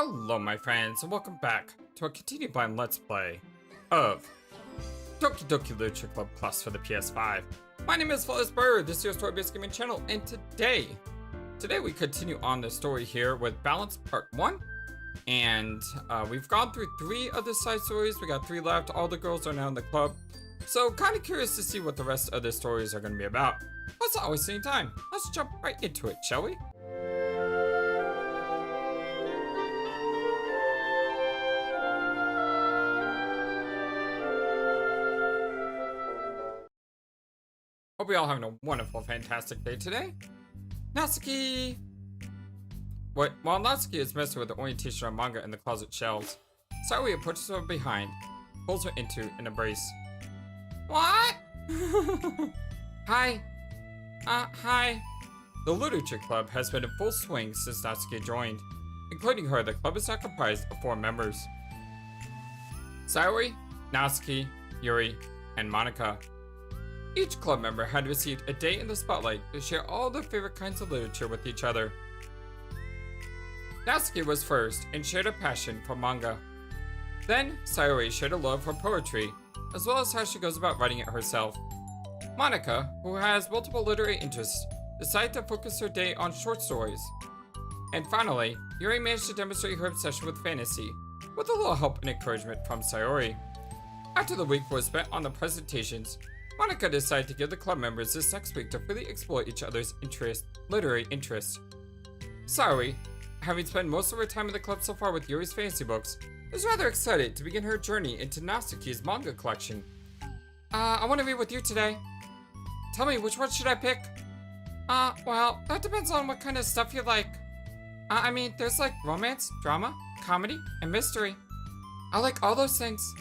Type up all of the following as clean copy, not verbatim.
Hello my friends, and welcome back to a continued blind Let's Play of Doki Doki Literature Club Plus for the PS5. My name is Flightless, this is your story-based gaming channel, and today we continue on the story here with Balance Part 1. And we've gone through 3 of the side stories, we got 3 left, all the girls are now in the club. So kind of curious to see what the rest of the stories are going to be about. Let's not waste any time, let's jump right into it, shall we? Hope we all having a wonderful, fantastic day today. Natsuki! While Natsuki is messing with the orientation of manga in the closet shelves, Saori approaches her from behind, pulls her into an embrace. What? Hi. Hi. The Literature Club has been in full swing since Natsuki joined. Including her, the club is now comprised of 4 members. Saori, Natsuki, Yuri, and Monika. Each club member had received a day in the spotlight to share all their favorite kinds of literature with each other. Natsuki was first and shared a passion for manga. Then, Saori shared a love for poetry, as well as how she goes about writing it herself. Monika, who has multiple literary interests, decided to focus her day on short stories. And finally, Yuri managed to demonstrate her obsession with fantasy, with a little help and encouragement from Saori. After the week was spent on the presentations, Monika decided to give the club members this next week to freely explore each other's literary interests. Saori, having spent most of her time in the club so far with Yuri's fantasy books, is rather excited to begin her journey into Natsuki's manga collection. I want to read with you today. Tell me, which one should I pick? Well, that depends on what kind of stuff you like. I mean, there's like romance, drama, comedy, and mystery. I like all those things.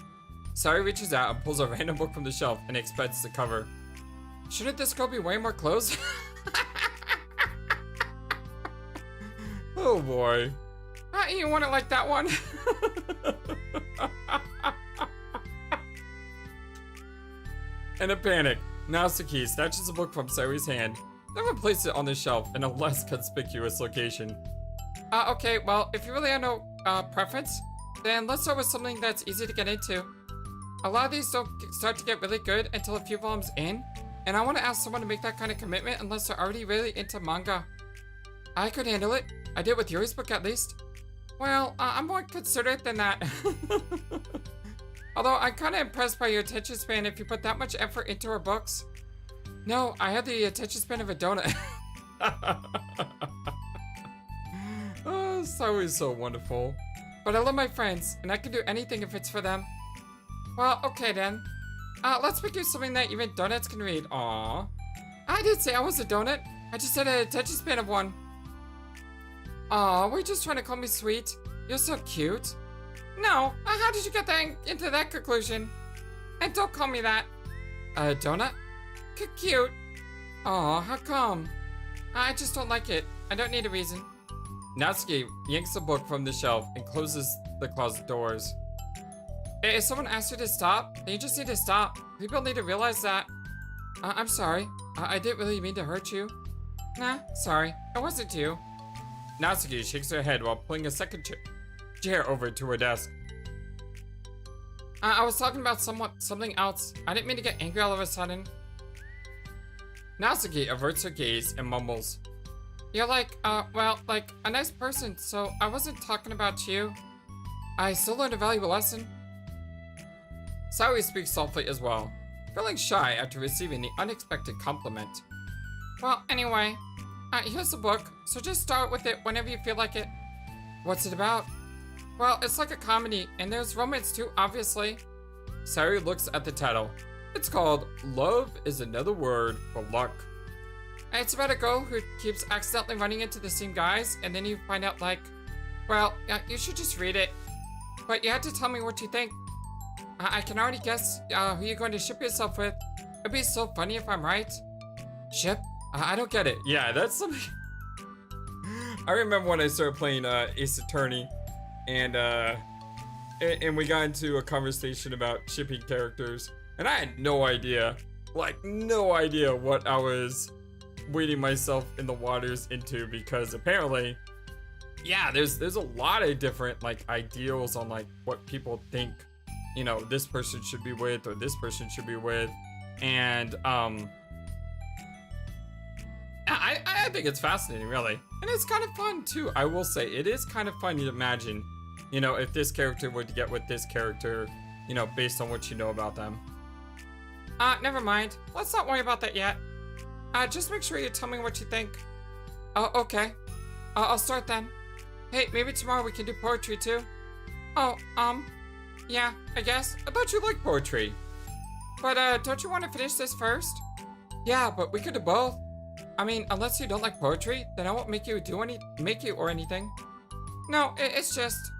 Saori reaches out and pulls a random book from the shelf and expects the cover. Shouldn't this girl be wearing more clothes? Oh boy. You want it like that one? In a panic, Natsuki snatches a book from Saori's hand, then replaces it on the shelf in a less conspicuous location. Okay, well, if you really have no preference, then let's start with something that's easy to get into. A lot of these don't start to get really good until a few volumes in, and I want to ask someone to make that kind of commitment unless they're already really into manga. I could handle it. I did with Yuri's book at least. Well, I'm more considerate than that. Although I'm kind of impressed by your attention span if you put that much effort into her books. No, I have the attention span of a donut. Oh, Saori's so wonderful. But I love my friends, and I can do anything if it's for them. Well, okay then. Let's pick you something that even donuts can read. Aww. I didn't say I was a donut. I just had an attention span of one. Aw, were you just trying to call me sweet? You're so cute. No, how did you get into that conclusion? And don't call me that. A donut? Cute. Aw, how come? I just don't like it. I don't need a reason. Natsuki yanks the book from the shelf and closes the closet doors. If someone asks you to stop, then you just need to stop. People need to realize that. I'm sorry. I didn't really mean to hurt you. Nah, sorry. It wasn't you. Natsuki shakes her head while pulling a second chair over to her desk. I was talking about something else. I didn't mean to get angry all of a sudden. Natsuki averts her gaze and mumbles. You're like, like a nice person, so I wasn't talking about you. I still learned a valuable lesson. Saori speaks softly as well, feeling shy after receiving the unexpected compliment. Well, anyway, here's the book, so just start with it whenever you feel like it. What's it about? Well, it's like a comedy, and there's romance too, obviously. Saori looks at the title. It's called Love is Another Word for Luck. And it's about a girl who keeps accidentally running into the same guys, and then you find out like, well, you should just read it. But you have to tell me what you think. I can already guess who you're going to ship yourself with. It'd be so funny if I'm right. Ship? I don't get it. Yeah, that's something. I remember when I started playing Ace Attorney, and we got into a conversation about shipping characters, and I had no idea, like no idea what I was wading myself in the waters into, because apparently yeah, there's a lot of different like ideals on like what people think, you know, this person should be with or this person should be with. And I think it's fascinating, really. And it's kind of fun too. I will say it is kind of fun to imagine, you know, if this character were to get with this character, you know, based on what you know about them. Never mind. Let's not worry about that yet. Just make sure you tell me what you think. Oh, okay. I'll start then. Hey, maybe tomorrow we can do poetry too. Oh, yeah, I guess. I thought you liked poetry. But, don't you want to finish this first? Yeah, but we could do both. I mean, unless you don't like poetry, then I won't make you or anything. No, it's just,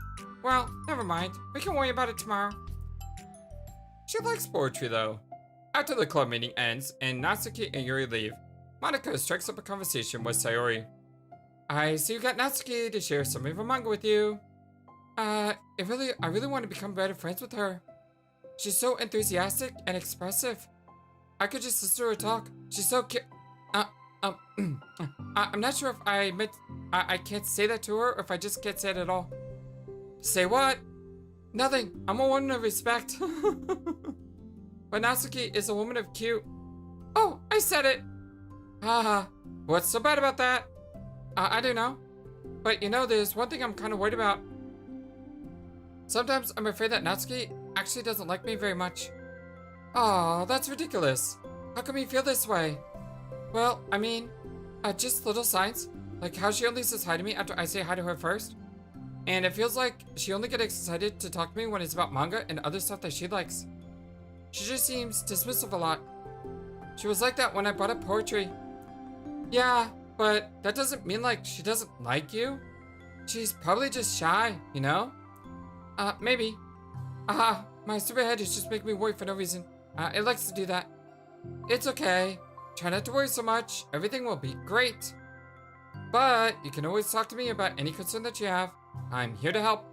well, never mind. We can worry about it tomorrow. She likes poetry though. After the club meeting ends and Natsuki and Yuri leave, Monika strikes up a conversation with Sayori. I see you got Natsuki to share some of her manga with you. I really want to become better friends with her. She's so enthusiastic and expressive. I could just listen to her talk. She's so I'm not sure if I can't say that to her or if I just can't say it at all. Say what? Nothing. I'm a woman of respect. But Natsuki is a woman of cute. Oh, I said it. Haha. What's so bad about that? I don't know. But you know, there's one thing I'm kind of worried about. Sometimes I'm afraid that Natsuki actually doesn't like me very much. Aw, that's ridiculous. How come you feel this way? Well, I mean, just little signs. Like how she only says hi to me after I say hi to her first. And it feels like she only gets excited to talk to me when it's about manga and other stuff that she likes. She just seems dismissive a lot. She was like that when I brought up poetry. Yeah, but that doesn't mean like she doesn't like you. She's probably just shy, you know? Maybe. My stupid head is just making me worry for no reason. It likes to do that. It's okay. Try not to worry so much. Everything will be great. But you can always talk to me about any concern that you have. I'm here to help.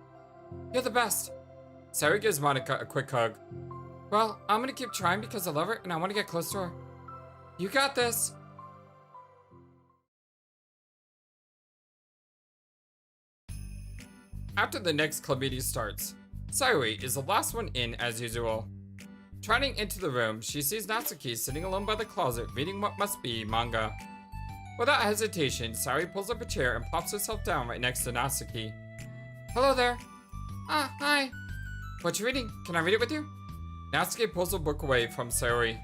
You're the best. Sayori gives Monika a quick hug. Well, I'm gonna keep trying because I love her and I want to get close to her. You got this. After the next club meeting starts, Sayori is the last one in as usual. Trotting into the room, she sees Natsuki sitting alone by the closet reading what must be manga. Without hesitation, Sayori pulls up a chair and plops herself down right next to Natsuki. Hello there. Hi. What you reading? Can I read it with you? Natsuki pulls the book away from Sayori.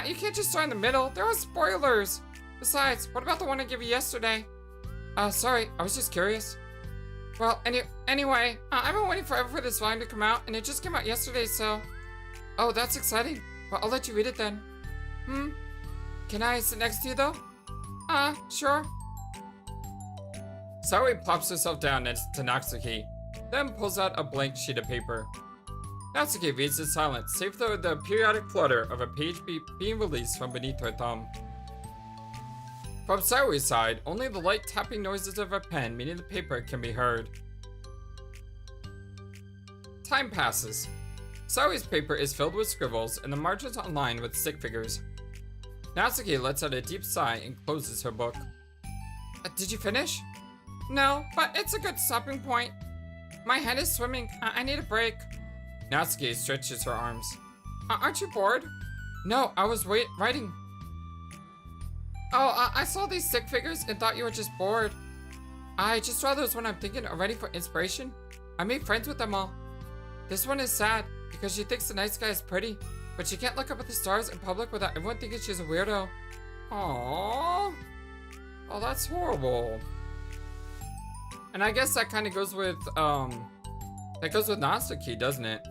You can't just start in the middle. There are spoilers. Besides, what about the one I gave you yesterday? Sorry, I was just curious. Well, anyway, I've been waiting forever for this volume to come out, and it just came out yesterday, so... Oh, that's exciting. Well, I'll let you read it then. Can I sit next to you, though? Sure. Sayori plops herself down next to Natsuki, then pulls out a blank sheet of paper. Natsuki reads in silence, save for the periodic flutter of a page being released from beneath her thumb. From Sayori's side, only the light tapping noises of her pen meaning the paper can be heard. Time passes. Sayori's paper is filled with scribbles and the margins are lined with stick figures. Natsuki lets out a deep sigh and closes her book. Did you finish? No, but it's a good stopping point. My head is swimming. I need a break. Natsuki stretches her arms. Aren't you bored? No, I was writing. Oh, I saw these stick figures and thought you were just bored. I just draw those when I'm thinking or ready for inspiration. I made friends with them all. This one is sad because she thinks the night sky is pretty, but she can't look up at the stars in public without everyone thinking she's a weirdo. Aww. Oh, that's horrible. And I guess that kind of goes with, Natsuki, doesn't it?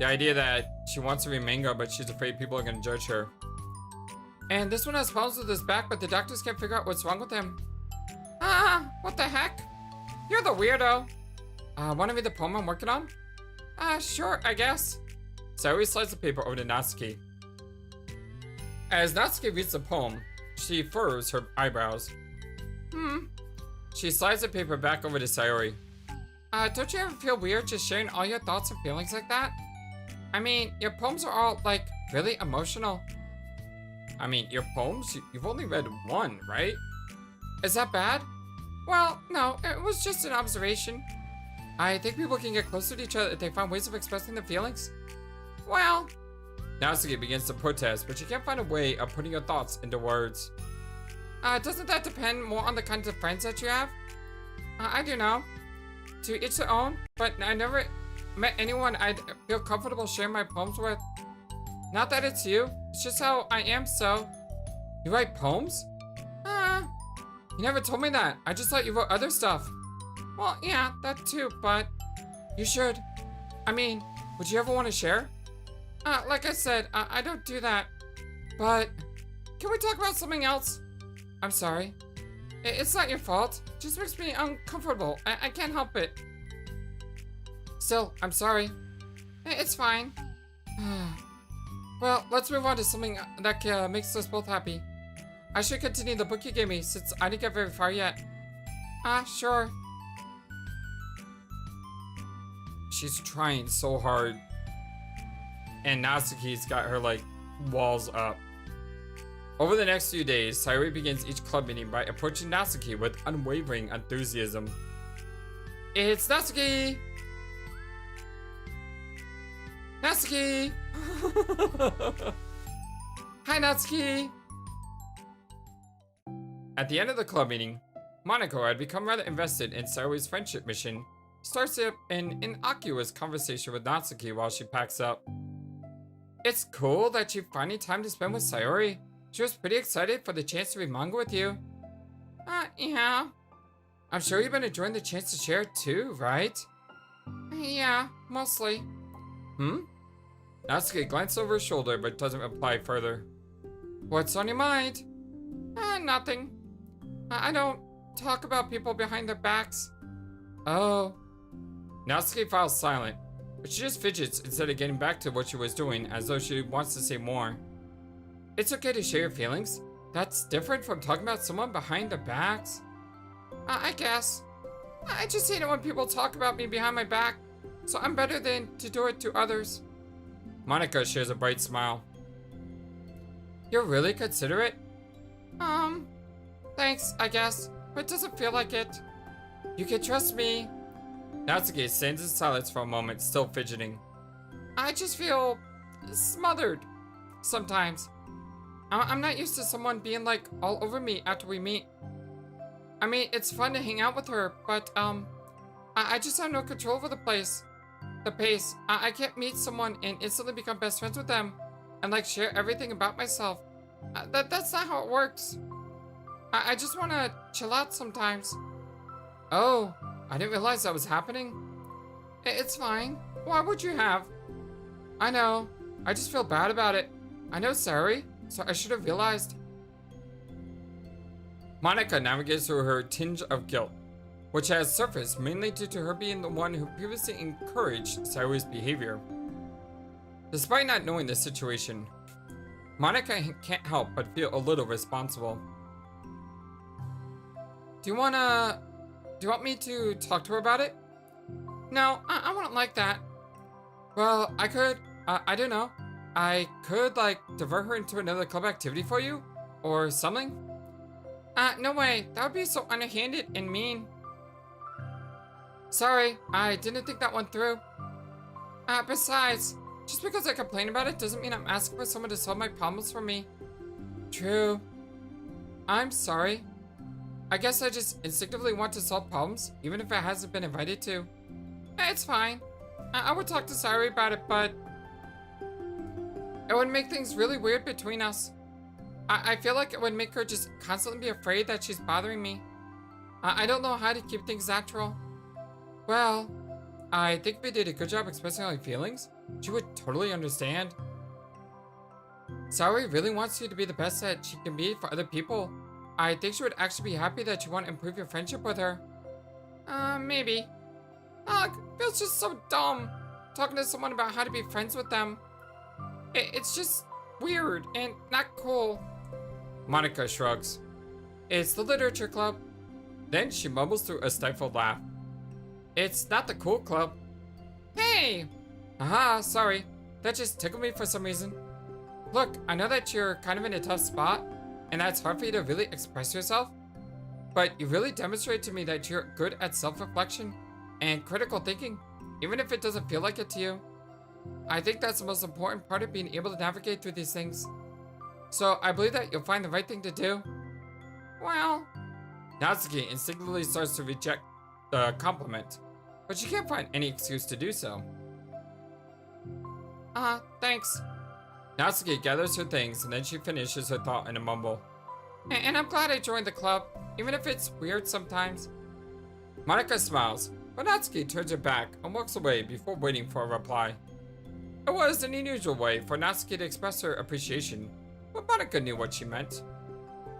The idea that she wants to read manga, but she's afraid people are going to judge her. And this one has problems with his back, but the doctors can't figure out what's wrong with him. What the heck? You're the weirdo. Want to read the poem I'm working on? Sure, I guess. Sayori slides the paper over to Natsuki. As Natsuki reads the poem, she furrows her eyebrows. She slides the paper back over to Sayori. Don't you ever feel weird just sharing all your thoughts and feelings like that? I mean, your poems are all, like, really emotional. I mean, your poems? You've only read one, right? Is that bad? Well, no, it was just an observation. I think people can get closer to each other if they find ways of expressing their feelings. Well, Natsuki begins to protest, but she can't find a way of putting her thoughts into words. Doesn't that depend more on the kinds of friends that you have? I do know. To each their own, but I never met anyone I'd feel comfortable sharing my poems with. Not that it's you, it's just how I am, so. You write poems? You never told me that. I just thought you wrote other stuff. Well, yeah, that too, but you should. I mean, would you ever want to share? Like I said, I don't do that. But can we talk about something else? I'm sorry. It's not your fault. It just makes me uncomfortable. I can't help it. Still, I'm sorry. It's fine. Well, let's move on to something that makes us both happy. I should continue the book you gave me since I didn't get very far yet. Sure. She's trying so hard. And Natsuki's got her, like, walls up. Over the next few days, Sayori begins each club meeting by approaching Natsuki with unwavering enthusiasm. It's Natsuki! Natsuki! Hi, Natsuki! At the end of the club meeting, Monaco had become rather invested in Sayori's friendship mission, starts up an innocuous conversation with Natsuki while she packs up. It's cool that you find time to spend with Sayori. She was pretty excited for the chance to read manga with you. Yeah. I'm sure you've been enjoying the chance to share it too, right? Yeah, mostly. Natsuki glanced over her shoulder but doesn't reply further. What's on your mind? Nothing. I don't talk about people behind their backs. Oh. Natsuki files silent, but she just fidgets instead of getting back to what she was doing as though she wants to say more. It's okay to share your feelings. That's different from talking about someone behind their backs. I guess. I just hate it when people talk about me behind my back, so I'm better than to do it to others. Monica shares a bright smile. You're really considerate? Thanks, I guess, but it doesn't feel like it. You can trust me. Natsuki stands in silence for a moment, still fidgeting. I just feel smothered sometimes. I'm not used to someone being like all over me after we meet. I mean, it's fun to hang out with her, but I just have no control over the pace. I can't meet someone and instantly become best friends with them and like share everything about myself. That's not how it works. I just want to chill out sometimes. Oh, I didn't realize that was happening. It's fine. Why would you have? I know. I just feel bad about it. I know Sayori, so I should have realized. Monica navigates through her tinge of guilt, which has surfaced mainly due to her being the one who previously encouraged Sayori's behavior. Despite not knowing the situation, Monica can't help but feel a little responsible. Do you want me to talk to her about it? No, I wouldn't like that. Well, I could, I don't know. I could, like, divert her into another club activity for you? Or something? No way. That would be so underhanded and mean. Sorry, I didn't think that one through. Besides, just because I complain about it doesn't mean I'm asking for someone to solve my problems for me. True. I'm sorry. I guess I just instinctively want to solve problems, even if it hasn't been invited to. It's fine. I would talk to Sayori about it, but it would make things really weird between us. I feel like it would make her just constantly be afraid that she's bothering me. I don't know how to keep things natural. Well, I think we did a good job expressing our feelings. She would totally understand. Sayori really wants you to be the best that she can be for other people. I think she would actually be happy that you want to improve your friendship with her. Maybe. Ugh, feels just so dumb, talking to someone about how to be friends with them. It's just weird and not cool. Monica shrugs. It's the literature club. Then she mumbles through a stifled laugh. It's not the cool club. Hey! Aha, sorry. That just tickled me for some reason. Look, I know that you're kind of in a tough spot, and that it's hard for you to really express yourself. but you really demonstrate to me that you're good at self-reflection and critical thinking, even if it doesn't feel like it to you. I think that's the most important part of being able to navigate through these things. So I believe that you'll find the right thing to do. Well, Natsuki instinctively starts to reject the compliment, but she can't find any excuse to do so. Thanks. Natsuki gathers her things and then she finishes her thought in a mumble. And I'm glad I joined the club, even if it's weird sometimes. Monika smiles, but Natsuki turns her back and walks away before waiting for a reply. It was an unusual way for Natsuki to express her appreciation, but Monika knew what she meant.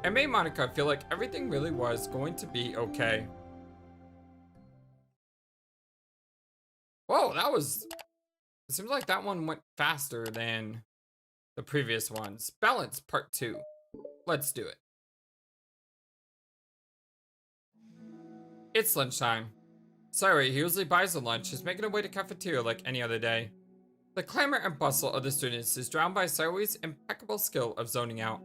It made Monika feel like everything really was going to be okay. Whoa, that was... It seems like that one went faster than the previous ones. Balance part 2. Let's do it. It's lunchtime. Sayori, who usually buys the lunch, is making her way to cafeteria like any other day. The clamor and bustle of the students is drowned by Sayori's impeccable skill of zoning out.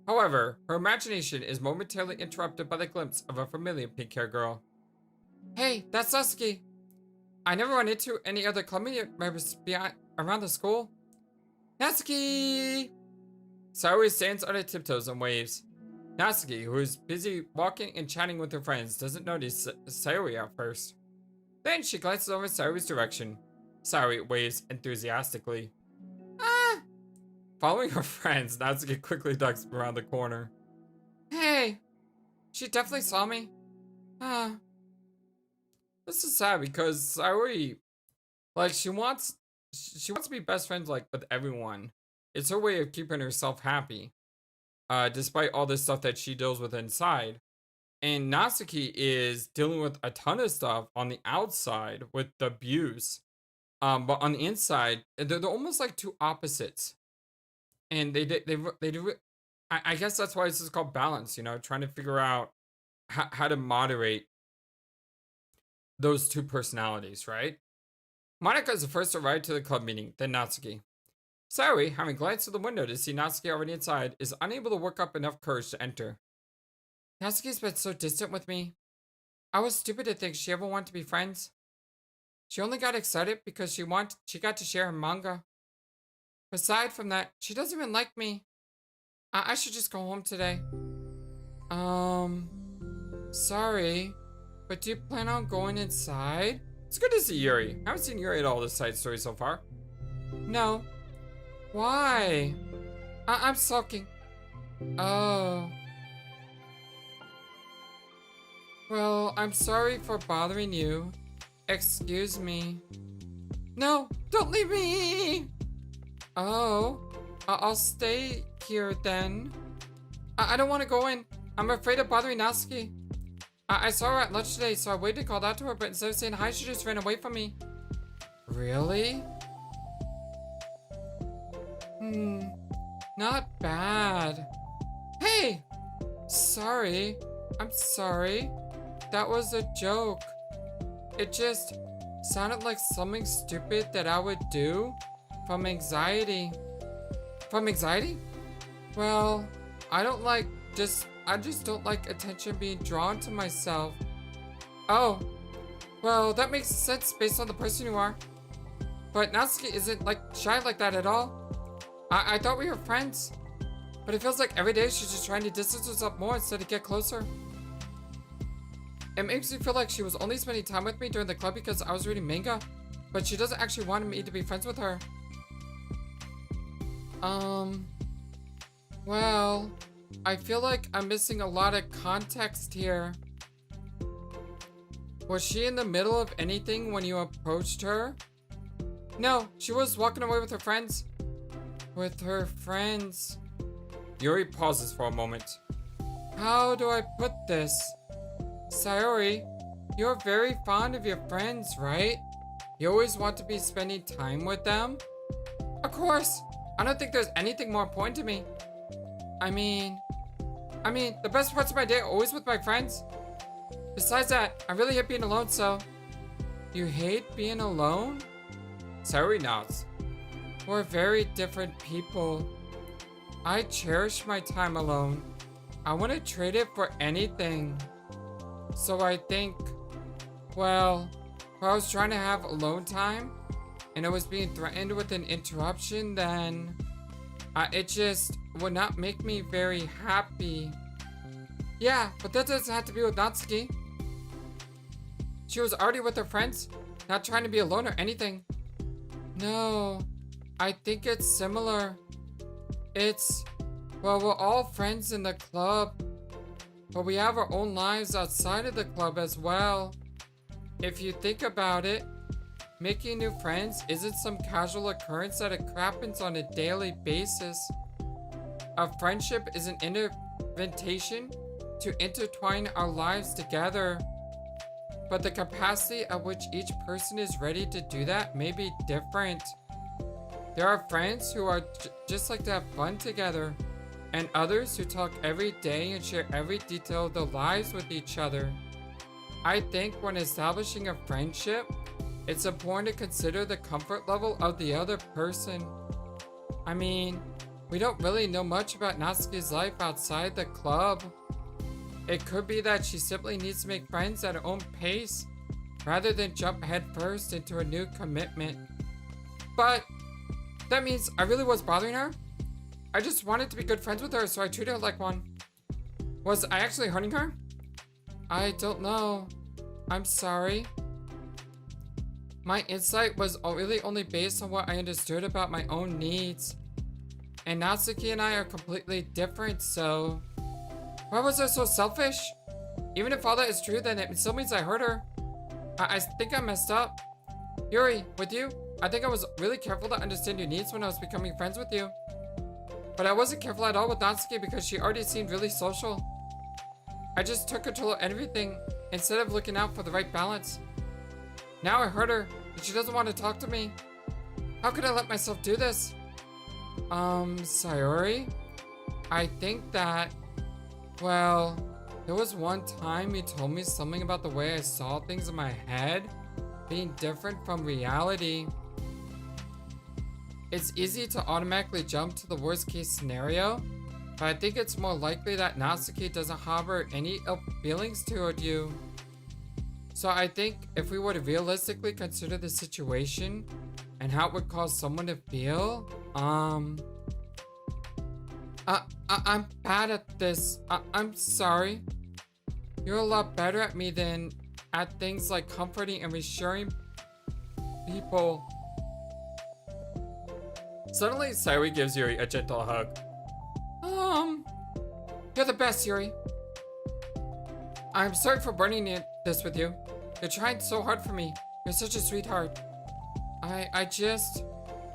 However, her imagination is momentarily interrupted by the glimpse of a familiar pink-haired girl. Hey, that's Sasuke. I never run into any other club members around the school. Natsuki! Sayori stands on her tiptoes and waves. Natsuki, who is busy walking and chatting with her friends, doesn't notice Sayori at first. Then she glances over Sayori's direction. Sayori waves enthusiastically. Ah! Following her friends, Natsuki quickly ducks around the corner. Hey! She definitely saw me. Ah. This is sad because Sayori, like, she wants to be best friends, like, with everyone. It's her way of keeping herself happy. Despite all this stuff that she deals with inside. And Natsuki is dealing with a ton of stuff on the outside with the abuse. But on the inside, they're almost like two opposites. And they do. I guess that's why this is called balance, you know, trying to figure out how to moderate those two personalities, right? Monika is the first to arrive to the club meeting, then Natsuki. Sayori, having glanced through the window to see Natsuki already inside, is unable to work up enough courage to enter. Natsuki's been so distant with me. I was stupid to think she ever wanted to be friends. She only got excited because she got to share her manga. Aside from that, she doesn't even like me. I should just go home today. Sorry, but do you plan on going inside? It's good to see Yuri. I haven't seen Yuri at all this side story so far. No. Why? I'm sulking. Oh. Well, I'm sorry for bothering you. Excuse me. No, don't leave me! Oh, I'll stay here then. I don't want to go in. I'm afraid of bothering Natsuki. I saw her at lunch today, so I waited to call out to her, but instead of saying hi, she just ran away from me. Really? Not bad. Hey! Sorry. I'm sorry. That was a joke. It just sounded like something stupid that I would do from anxiety. From anxiety? Well, I just don't like attention being drawn to myself. Oh, well, that makes sense based on the person you are. But Natsuki isn't like shy like that at all. I thought we were friends. But it feels like every day she's just trying to distance herself more instead of get closer. It makes me feel like she was only spending time with me during the club because I was reading manga, but she doesn't actually want me to be friends with her. Well, I feel like I'm missing a lot of context here. Was she in the middle of anything when you approached her? No, she was walking away with her friends. With her friends. Yuri pauses for a moment. How do I put this? Sayori, you're very fond of your friends, right? You always want to be spending time with them? Of course. I don't think there's anything more important to me. I mean, the best parts of my day are always with my friends. Besides that, I really hate being alone, so... You hate being alone? Sayori nods. We're very different people. I cherish my time alone. I want to trade it for anything. So I think, well, if I was trying to have alone time and it was being threatened with an interruption, then it just would not make me very happy. Yeah, but that doesn't have to be with Natsuki. She was already with her friends, not trying to be alone or anything. No, I think it's similar. It's, well, we're all friends in the club, but we have our own lives outside of the club as well. If you think about it, making new friends isn't some casual occurrence that happens on a daily basis. A friendship is an invitation to intertwine our lives together. But the capacity at which each person is ready to do that may be different. There are friends who are just like to have fun together, and others who talk every day and share every detail of their lives with each other. I think when establishing a friendship, it's important to consider the comfort level of the other person. I mean, we don't really know much about Natsuki's life outside the club. It could be that she simply needs to make friends at her own pace, rather than jump headfirst into a new commitment. But that means I really was bothering her? I just wanted to be good friends with her, so I treated her like one. Was I actually hurting her? I don't know. I'm sorry. My insight was really only based on what I understood about my own needs. And Natsuki and I are completely different, so... Why was I so selfish? Even if all that is true, then it still means I hurt her. I think I messed up. Yuri, with you, I think I was really careful to understand your needs when I was becoming friends with you. But I wasn't careful at all with Natsuki because she already seemed really social. I just took control of everything instead of looking out for the right balance. Now I hurt her, and she doesn't want to talk to me. How could I let myself do this? Sayori? I think that... Well, there was one time you told me something about the way I saw things in my head being different from reality. It's easy to automatically jump to the worst case scenario, but I think it's more likely that Natsuki doesn't harbor any ill feelings toward you. So I think if we were to realistically consider the situation and how it would cause someone to feel, I'm bad at this. I'm sorry. You're a lot better at me than at things like comforting and reassuring people. Suddenly, Sayori gives Yuri a gentle hug. You're the best, Yuri. I'm sorry for burning this with you. You're trying so hard for me. You're such a sweetheart.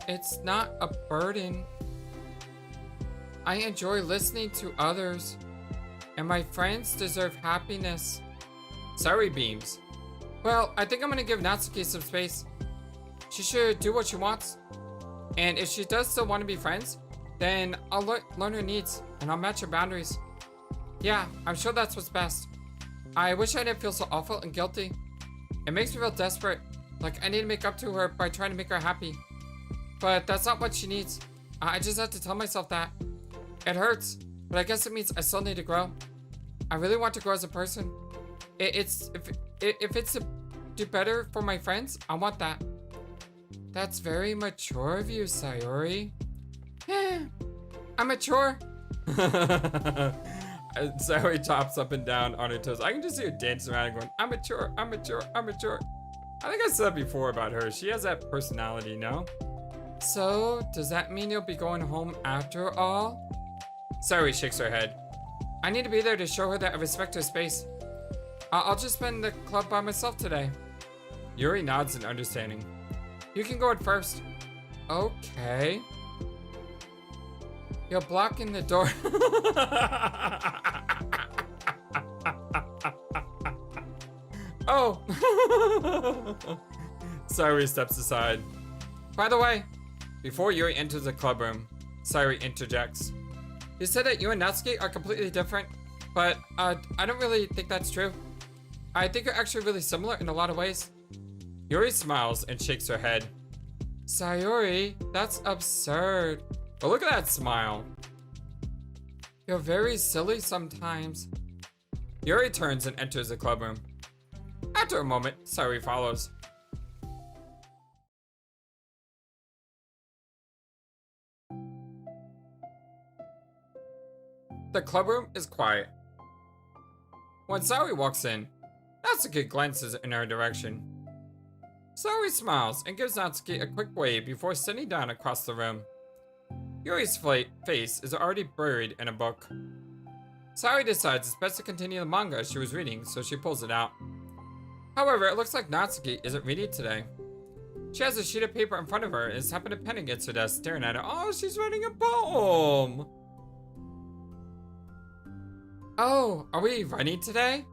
It's not a burden. I enjoy listening to others, and my friends deserve happiness. Sayori beams. Well, I think I'm gonna give Natsuki some space. She should do what she wants. And if she does still want to be friends, then I'll learn her needs, and I'll match her boundaries. Yeah, I'm sure that's what's best. I wish I didn't feel so awful and guilty. It makes me feel desperate, like I need to make up to her by trying to make her happy. But that's not what she needs. I just have to tell myself that. It hurts, but I guess it means I still need to grow. I really want to grow as a person. If it's to do better for my friends, I want that. That's very mature of you, Sayori. Yeah, I'm mature. Sayori chops up and down on her toes. I can just see her dancing around and going, I'm mature, I'm mature, I'm mature. I think I said before about her. She has that personality, no? So, does that mean you'll be going home after all? Sayori shakes her head. I need to be there to show her that I respect her space. I'll just spend the club by myself today. Yuri nods in understanding. You can go at first. Okay. You're blocking the door. Oh. Sayori steps aside. By the way, before Yuri enters the club room, Sayori interjects. You said that you and Natsuki are completely different, but I don't really think that's true. I think you're actually really similar in a lot of ways. Yuri smiles and shakes her head. Sayori, that's absurd. But look at that smile. You're very silly sometimes. Yuri turns and enters the club room. After a moment, Sayuri follows. The club room is quiet. When Sayuri walks in, Natsuki glances in her direction. Sayuri smiles and gives Natsuki a quick wave before sitting down across the room. Yuri's face is already buried in a book. Sayuri decides it's best to continue the manga she was reading, so she pulls it out. However, it looks like Natsuki isn't reading today. She has a sheet of paper in front of her and is tapping a pen against her desk, staring at it. Oh, she's writing a poem! Oh, are we writing today?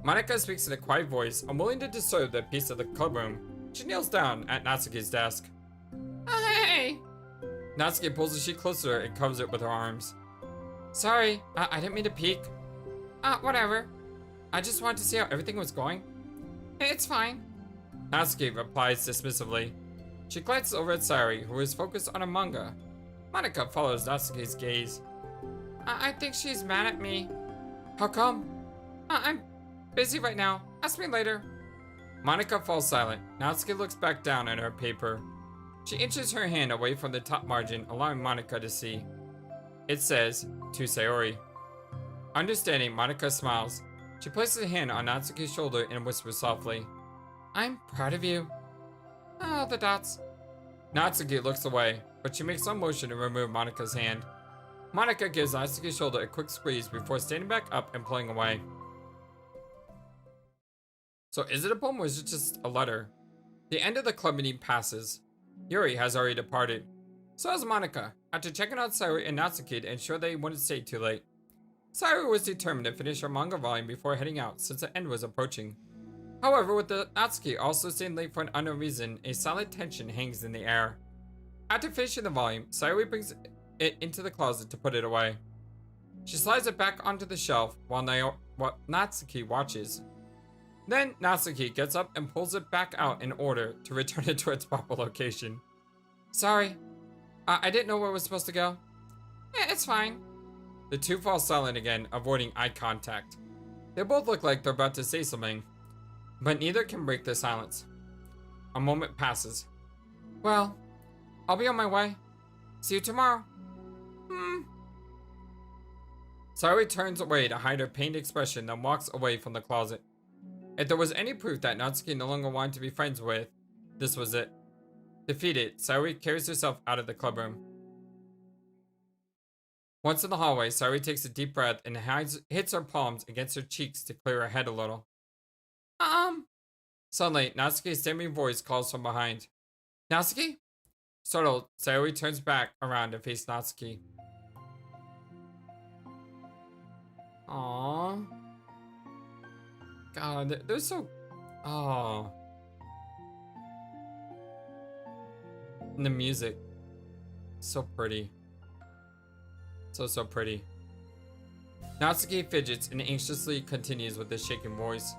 Monika speaks in a quiet voice, unwilling to disturb the peace of the club room. She kneels down at Natsuki's desk. Hey! Natsuki pulls the sheet closer to her and covers it with her arms. Sorry, I didn't mean to peek. Whatever. I just wanted to see how everything was going. It's fine. Natsuki replies dismissively. She glances over at Sayuri, who is focused on a manga. Monika follows Natsuki's gaze. I think she's mad at me. How come? I'm busy right now. Ask me later. Monika falls silent. Natsuki looks back down at her paper. She inches her hand away from the top margin, allowing Monika to see. It says, to Sayuri. Understanding, Monika smiles. She places a hand on Natsuki's shoulder and whispers softly, I'm proud of you. Oh, the dots. Natsuki looks away, but she makes some motion to remove Monika's hand. Monika gives Natsuki's shoulder a quick squeeze before standing back up and pulling away. So is it a poem or is it just a letter? The end of the club meeting passes. Yuri has already departed. So has Monika, after checking out Sayuri and Natsuki to ensure they wouldn't stay too late. Sayuri was determined to finish her manga volume before heading out since the end was approaching. However, with the Natsuki also staying late for an unknown reason, a silent tension hangs in the air. After finishing the volume, Sayuri brings it into the closet to put it away. She slides it back onto the shelf while Natsuki watches. Then Natsuki gets up and pulls it back out in order to return it to its proper location. Sorry, I didn't know where it was supposed to go. It's fine. The two fall silent again, avoiding eye contact. They both look like they're about to say something, but neither can break the silence. A moment passes. Well, I'll be on my way. See you tomorrow. Sayuri turns away to hide her pained expression, then walks away from the closet. If there was any proof that Natsuki no longer wanted to be friends with, this was it. Defeated, Sayuri carries herself out of the club room. Once in the hallway, Sayuri takes a deep breath and hits her palms against her cheeks to clear her head a little. Suddenly, Natsuki's stammering voice calls from behind. Natsuki? Startled, Sayuri turns back around to face Natsuki. Aww. God, they're so... Oh. And the music. So pretty. So pretty. Natsuki fidgets and anxiously continues with his shaking voice.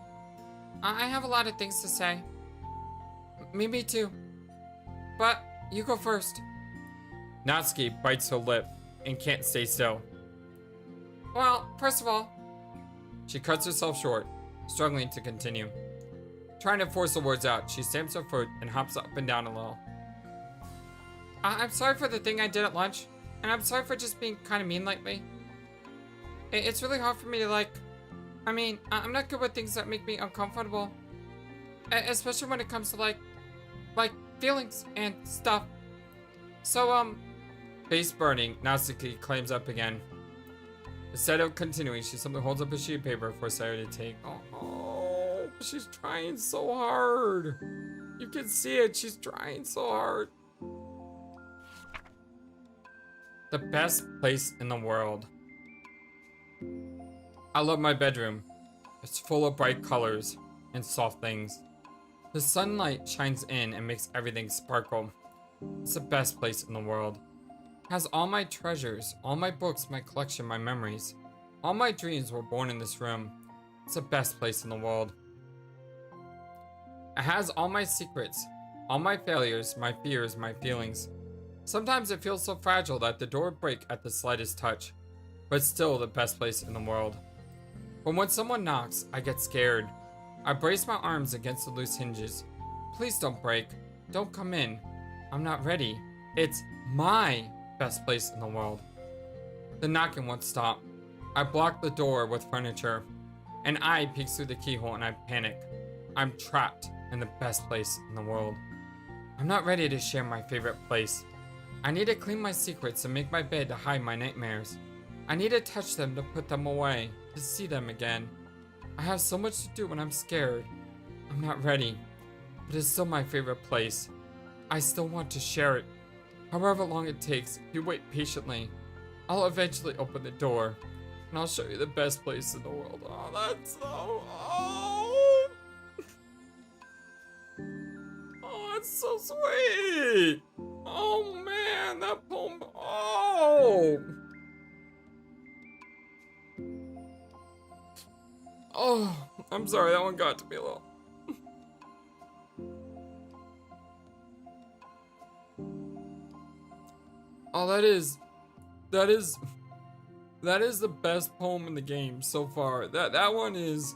I have a lot of things to say. Me too. But you go first. Natsuki bites her lip and can't stay still. Well, first of all, she cuts herself short, struggling to continue. Trying to force the words out, she stamps her foot and hops up and down a little. I'm sorry for the thing I did at lunch, and I'm sorry for just being kind of mean lately. It's really hard for me to I'm not good with things that make me uncomfortable. Especially when it comes to like feelings and stuff. So, face burning, Natsuki claims up again. Instead of continuing, she simply holds up a sheet of paper for Sayuri to take. Oh, she's trying so hard. You can see it, she's trying so hard. The best place in the world. I love my bedroom. It's full of bright colors and soft things. The sunlight shines in and makes everything sparkle. It's the best place in the world. It has all my treasures, all my books, my collection, my memories. All my dreams were born in this room. It's the best place in the world. It has all my secrets, all my failures, my fears, my feelings. Sometimes it feels so fragile that the door would break at the slightest touch. but still the best place in the world. But when someone knocks, I get scared. I brace my arms against the loose hinges. Please don't break. Don't come in. I'm not ready. It's my best place in the world. The knocking won't stop. I block the door with furniture. An eye peeks through the keyhole and I panic. I'm trapped in the best place in the world. I'm not ready to share my favorite place. I need to clean my secrets and make my bed to hide my nightmares. I need to touch them to put them away, to see them again. I have so much to do when I'm scared. I'm not ready, but it's still my favorite place. I still want to share it. However long it takes, if you wait patiently, I'll eventually open the door, and I'll show you the best place in the world. Oh, that's so... Oh! Oh, it's so sweet! Oh, man, that poem... Oh! Oh, I'm sorry, that one got to me a little. Oh, that is the best poem in the game so far. That one is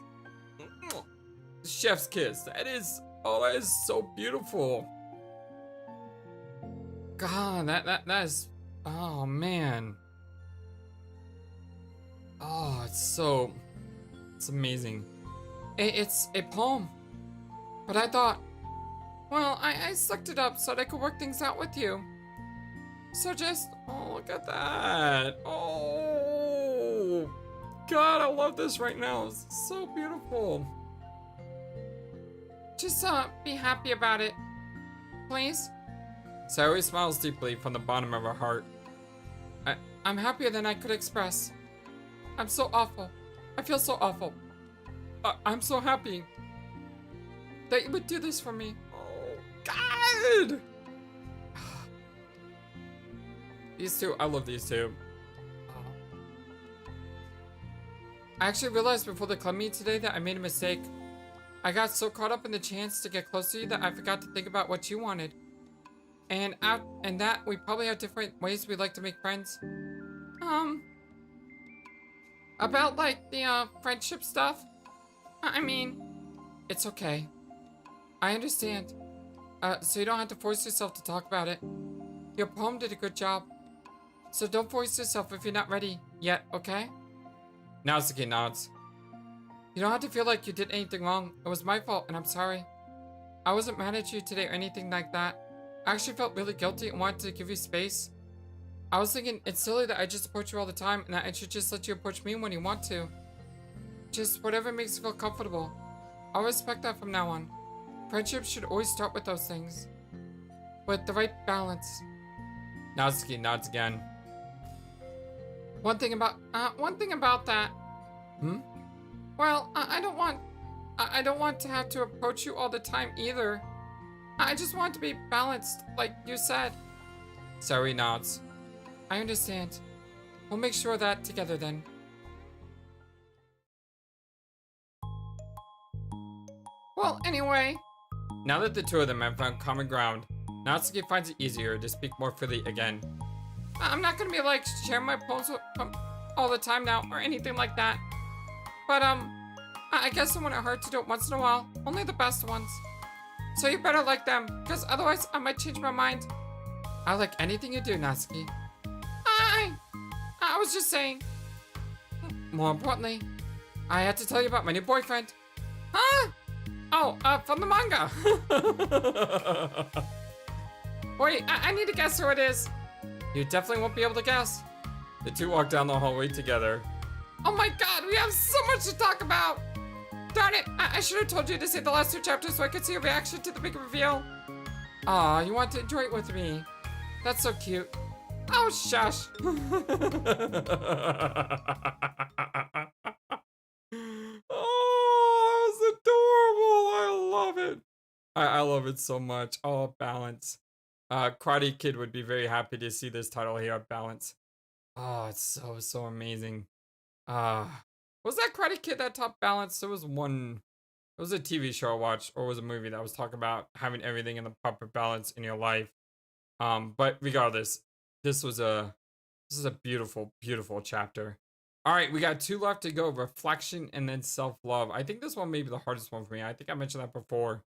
chef's kiss. That is so beautiful. God, that is, oh man. Oh, it's amazing. It's a poem. But I thought, well, I sucked it up so that I could work things out with you. So just, oh, look at that. Oh, God, I love this right now. It's so beautiful. Just, be happy about it, please. Sayori smiles deeply from the bottom of her heart. I'm happier than I could express. I'm so awful. I feel so awful. I'm so happy that you would do this for me. Oh, God! These two, I love these two. I actually realized before the club meet today that I made a mistake. I got so caught up in the chance to get close to you that I forgot to think about what you wanted. And that we probably have different ways we like to make friends. About like the friendship stuff. I mean, it's okay. I understand. So you don't have to force yourself to talk about it. Your poem did a good job. So don't force yourself if you're not ready yet, okay? Natsuki nods. You don't have to feel like you did anything wrong. It was my fault and I'm sorry. I wasn't mad at you today or anything like that. I actually felt really guilty and wanted to give you space. I was thinking it's silly that I just approach you all the time and that I should just let you approach me when you want to. Just whatever makes you feel comfortable. I'll respect that from now on. Friendship should always start with those things. With the right balance. Natsuki nods again. One thing about that. Well, I don't want to have to approach you all the time either. I just want to be balanced, like you said. Sayori nods. I understand. We'll make sure of that together then. Well, anyway. Now that the two of them have found common ground, Natsuki finds it easier to speak more freely again. I'm not gonna be like sharing my poems all the time now or anything like that. But I guess it wouldn't hurt to do it once in a while. Only the best ones. So you better like them, because otherwise I might change my mind. I like anything you do, Natsuki. I was just saying. More importantly, I had to tell you about my new boyfriend. Huh? Oh, from the manga. Wait, I need to guess who it is. You definitely won't be able to guess. The two walk down the hallway together. Oh my god, we have so much to talk about. Darn it, I should have told you to save the last two chapters so I could see your reaction to the big reveal. Aw, you want to enjoy it with me. That's so cute. Oh, shush. Oh, it's adorable. I love it. I love it so much. Oh, balance. Karate Kid would be very happy to see this title here, Balance. Oh, it's so amazing. Was that Karate Kid that top Balance? There was one. It was a TV show I watched, or was a movie that was talking about having everything in the proper balance in your life. But regardless, this is a beautiful chapter. All right, we got 2 left to go. Reflection and then self-love. I think this one may be the hardest one for me. I think I mentioned that before.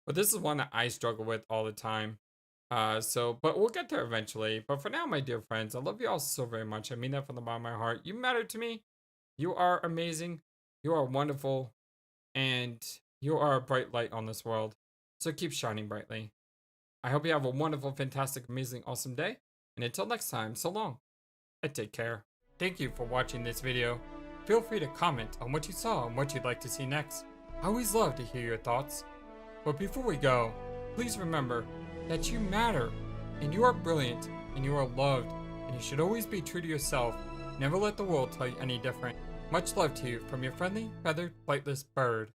But this is one that I struggle with all the time. But we'll get there eventually. But for now, my dear friends, I love you all so very much. I mean that from the bottom of my heart. You matter to me. You are amazing. You are wonderful. And you are a bright light on this world. So keep shining brightly. I hope you have a wonderful, fantastic, amazing, awesome day. And until next time, so long. And take care. Thank you for watching this video. Feel free to comment on what you saw and what you'd like to see next. I always love to hear your thoughts. But before we go, please remember that you matter, and you are brilliant, and you are loved, and you should always be true to yourself. Never let the world tell you any different. Much love to you from your friendly, feathered, flightless bird.